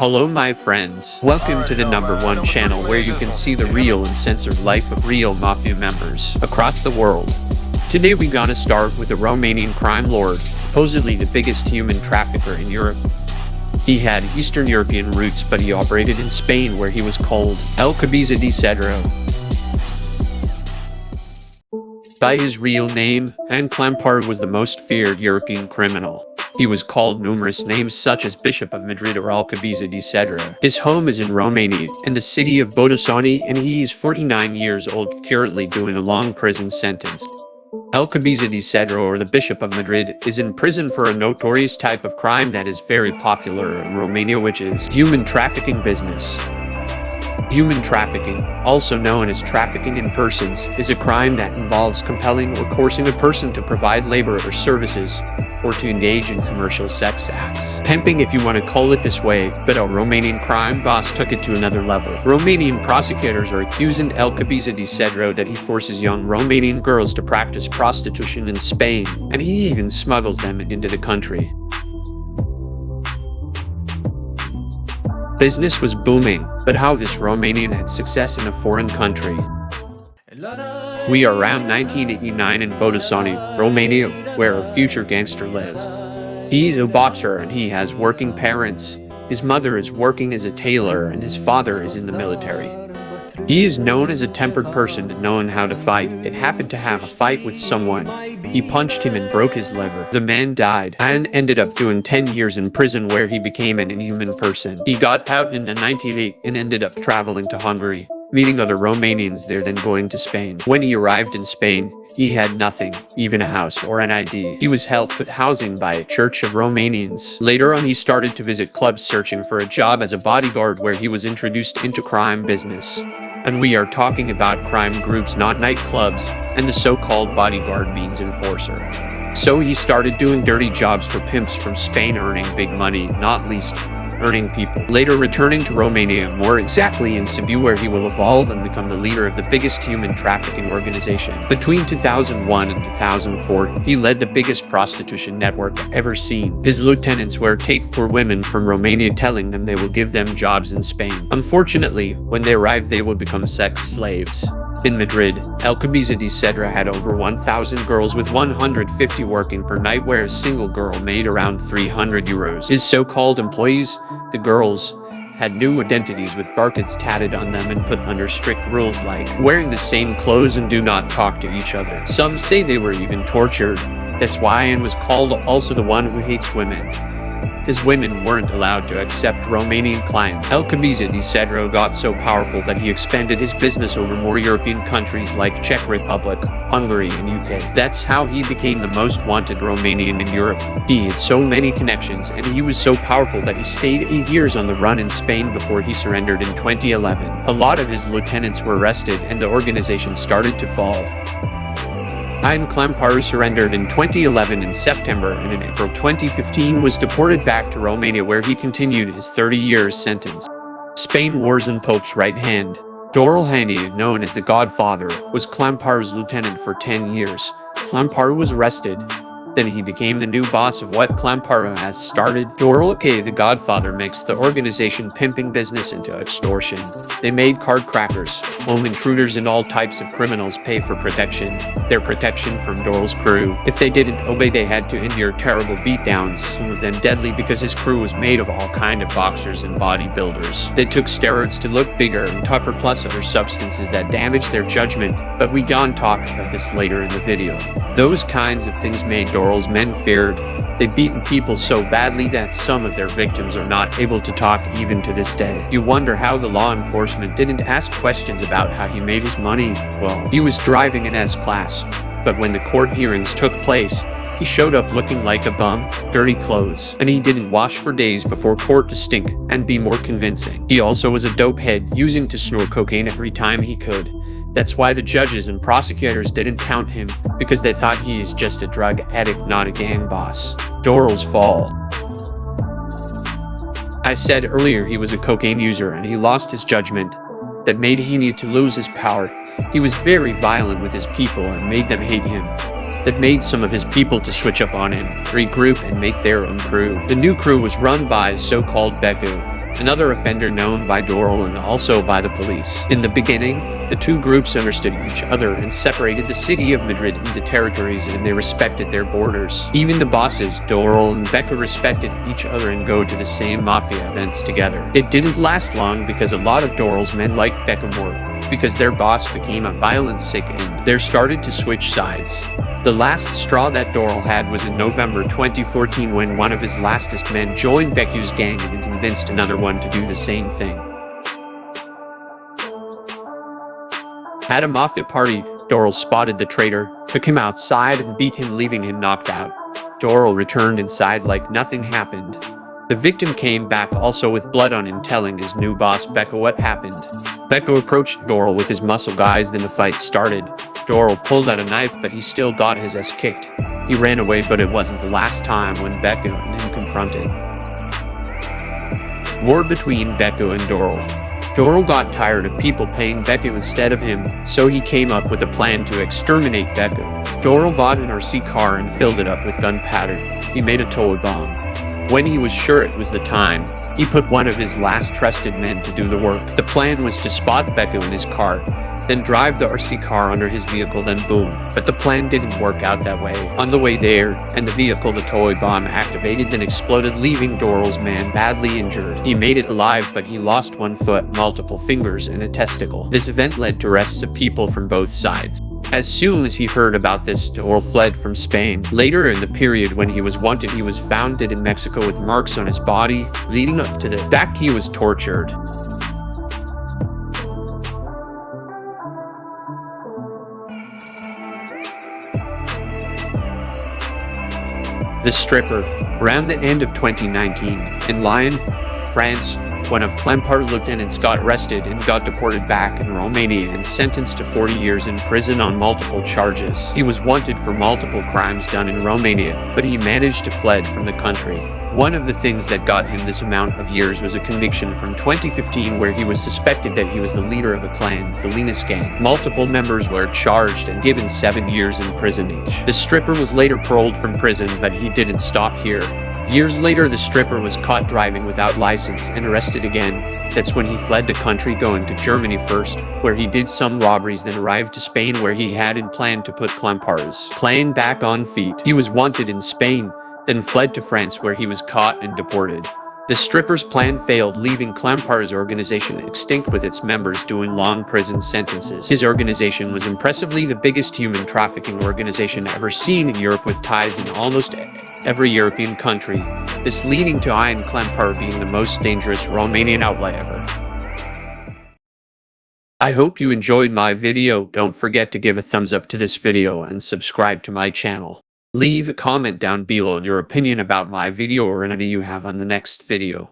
Hello my friends, welcome to the #1 channel where you can see the real and censored life of real mafia members across the world. Today we gonna start with a Romanian crime lord, supposedly the biggest human trafficker in Europe. He had Eastern European roots, but he operated in Spain where he was called El Cabeza de Cerdo. By his real name, Clampar was the most feared European criminal. He was called numerous names such as Bishop of Madrid or El Cabeza de Cerdo. His home is in Romania, in the city of Botoșani, and he is 49 years old, currently doing a long prison sentence. El Cabeza de Cerdo, or the Bishop of Madrid, is in prison for a notorious type of crime that is very popular in Romania, which is human trafficking business. Human trafficking, also known as trafficking in persons, is a crime that involves compelling or coercing a person to provide labor or services, or to engage in commercial sex acts. Pimping, if you want to call it this way, but a Romanian crime boss took it to another level. Romanian prosecutors are accusing El Cabeza de Cerdo that he forces young Romanian girls to practice prostitution in Spain, and he even smuggles them into the country. Business was booming, but how this Romanian had success in a foreign country? We are around 1989 in Botoșani, Romania, where a future gangster lives. He's a boxer and he has working parents. His mother is working as a tailor and his father is in the military. He is known as a tempered person and knowing how to fight. It happened to have a fight with someone. He punched him and broke his liver. The man died and ended up doing 10 years in prison where he became an inhuman person. He got out in 1998 and ended up traveling to Hungary, meeting other Romanians there, then going to Spain. When he arrived in Spain, he had nothing, even a house or an ID. He was helped with housing by a church of Romanians. Later on, he started to visit clubs searching for a job as a bodyguard, where he was introduced into crime business. And we are talking about crime groups, not nightclubs, and the so-called bodyguard means enforcer. So he started doing dirty jobs for pimps from Spain, earning big money, not least earning people. Later returning to Romania, more exactly in Sibiu, where he will evolve and become the leader of the biggest human trafficking organization. Between 2001 and 2004, he led the biggest prostitution network ever seen. His lieutenants were take poor women from Romania, telling them they will give them jobs in Spain. Unfortunately, when they arrive, they will become sex slaves. In Madrid, El Cabeza de Cerdo had over 1,000 girls, with 150 working per night, where a single girl made around 300 euros. His so-called employees, the girls, had new identities with barcodes tatted on them and put under strict rules like wearing the same clothes and do not talk to each other. Some say they were even tortured. That's why and was called also the one who hates women. His women weren't allowed to accept Romanian clients. El Cabeza de Cerdo got so powerful that he expanded his business over more European countries like Czech Republic, Hungary, and UK. That's how he became the most wanted Romanian in Europe. He had so many connections and he was so powerful that he stayed 8 years on the run in Spain before he surrendered in 2011. A lot of his lieutenants were arrested and the organization started to fall. Clampar surrendered in 2011 in September, and in April 2015 was deported back to Romania, where he continued his 30-year sentence. Spain wars and Pope's right hand. Dorel Hania, known as the Godfather, was Clampar's lieutenant for 10 years. Clampar was arrested. Then he became the new boss of what Clampar has started. Dorel the Godfather makes the organization pimping business into extortion. They made card crackers, home intruders, and all types of criminals pay for protection. Their protection from Dorel's crew. If they didn't obey, they had to endure terrible beatdowns, some of them deadly, because his crew was made of all kind of boxers and bodybuilders. They took steroids to look bigger and tougher, plus other substances that damaged their judgment, but we gonna talk about this later in the video. Those kinds of things made Dorel's men feared. They beaten people so badly that some of their victims are not able to talk even to this day. You wonder how the law enforcement didn't ask questions about how he made his money. Well, he was driving an S-Class, but when the court hearings took place, he showed up looking like a bum, dirty clothes, and he didn't wash for days before court to stink and be more convincing. He also was a dope head, using to snort cocaine every time he could. That's why the judges and prosecutors didn't count him, because they thought he is just a drug addict, not a gang boss. Dorel's fall. I said earlier he was a cocaine user and he lost his judgment. That made Hania to lose his power. He was very violent with his people and made them hate him. that made some of his people to switch up on him, regroup, and make their own crew. The new crew was run by so-called Beku. another offender known by Doral and also by the police. In the beginning, the two groups understood each other and separated the city of Madrid into territories, and they respected their borders. Even the bosses, Doral and Becca, respected each other and go to the same mafia events together. It didn't last long because a lot of Doral's men liked Becca more, because their boss became a violent sick and they started to switch sides. The last straw that Doral had was in November 2014 when one of his lastest men joined Becca's gang and convinced another one to do the same thing. At a mafia party, Doral spotted the traitor, took him outside and beat him, leaving him knocked out. Doral returned inside like nothing happened. The victim came back also with blood on him, telling his new boss Becca what happened. Becca approached Doral with his muscle guys, then the fight started. Doral pulled out a knife, but he still got his ass kicked. He ran away, but it wasn't the last time when Becca and him confronted. War between Becca and Doral. Doral got tired of people paying Becca instead of him, so he came up with a plan to exterminate Becca. Doral bought an RC car and filled it up with gunpowder. He made a toy bomb. When he was sure it was the time, he put one of his last trusted men to do the work. The plan was to spot Becca in his car, then drive the RC car under his vehicle, then boom. But the plan didn't work out that way. On the way there, and the vehicle, the toy bomb activated, then exploded, leaving Doral's man badly injured. He made it alive, but he lost one foot, multiple fingers, and a testicle. This event led to arrests of people from both sides. As soon as he heard about this, Doral fled from Spain. Later in the period when he was wanted, he was found dead in Mexico with marks on his body, leading up to the fact he was tortured. The stripper. Around the end of 2019, in Lyon, France, one of Clampart's lieutenants got arrested and got deported back in Romania and sentenced to 40 years in prison on multiple charges. He was wanted for multiple crimes done in Romania, but he managed to fled from the country. One of the things that got him this amount of years was a conviction from 2015 where he was suspected that he was the leader of a clan, the Linus gang. Multiple members were charged and given 7 years in prison each. The stripper was later paroled from prison, but he didn't stop here. Years later, the stripper was caught driving without license and arrested again. That's when he fled the country, going to Germany first, where he did some robberies, then arrived to Spain where he had in plan to put Clampart's clan back on feet. He was wanted in Spain, then fled to France where he was caught and deported. The stripper's plan failed, leaving Clampart's organization extinct with its members doing long prison sentences. His organization was impressively the biggest human trafficking organization ever seen in Europe, with ties in almost every European country, this leading to Ian Clampart being the most dangerous Romanian outlaw ever. I hope you enjoyed my video. Don't forget to give a thumbs up to this video and subscribe to my channel. Leave a comment down below your opinion about my video or any you have on the next video.